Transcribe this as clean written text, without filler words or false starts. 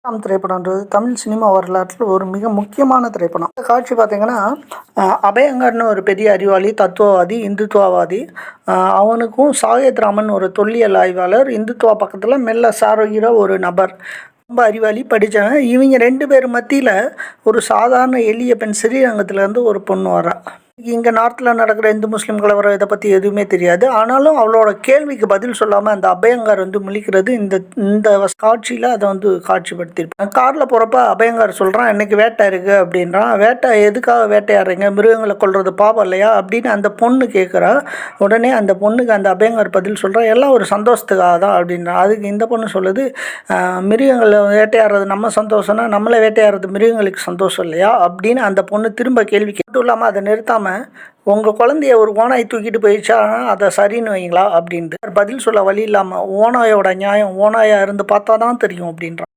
திரைப்படம்ன்றது Tamil cinema வரலாற்றில் ஒரு மிக முக்கியமான திரைப்படம். இந்த காட்சி பார்த்தீங்கன்னா, அபயங்கர்னு ஒரு பெரிய அறிவாளி, தத்துவவாதி, இந்துத்துவவாதி. அவனுக்கும் சாகித் ராமன் ஒரு தொல்லியல் ஆய்வாளர், இந்துத்துவா பக்கத்தில் மெல்ல சாருகிற ஒரு நபர். ரொம்ப அறிவாளி, படித்தவன். இவங்க 2 பேர் மத்தியில் ஒரு சாதாரண எளிய பெண் ஸ்ரீரங்கத்துலேருந்து ஒரு பொண்ணு வரா. இங்கே நார்த்தில் நடக்கிற இந்து முஸ்லீம் கலவரம் இதை பற்றி எதுவுமே தெரியாது. ஆனாலும் அவளோட கேள்விக்கு பதில் சொல்லாமல் அந்த அபயங்கர் முழிக்கிறது இந்த இந்த காட்சியில் அதை காட்சிப்படுத்தியிருப்பாங்க. காரில் போகிறப்ப அபயங்கர் சொல்கிறான், இன்னைக்கு வேட்டை இருக்குது அப்படின்றான். வேட்டை எதுக்காக வேட்டையாடுறீங்க, மிருகங்களை கொல்றது பாவம் இல்லையா அப்படின்னு அந்த பொண்ணு கேட்குறா. உடனே அந்த பொண்ணுக்கு அந்த அபயங்கர் பதில் சொல்கிறான், எல்லாம் ஒரு சந்தோஷத்துக்காக தான் அப்படின்றான். அதுக்கு இந்த பொண்ணு சொல்லுது, மிருகங்களை வேட்டையாடுறது நம்ம சந்தோஷம்னா நம்மளை வேட்டையாடுறது மிருகங்களுக்கு சந்தோஷம் இல்லையா அப்படின்னு அந்த பொண்ணு திரும்ப கேள்வி கேட்டும் இல்லாமல் அதை நிறுத்தாமல், உங்கள் குழந்தைய ஒரு ஓனாய் தூக்கிட்டு போயிடுச்சானா அதை சரின்னு வைங்களா அப்படின்ட்டு பதில் சொல்ல வழி இல்லாமல், ஓனாயோட நியாயம் ஓனாயாக இருந்து பார்த்தா தான் தெரியும் அப்படின்றான்.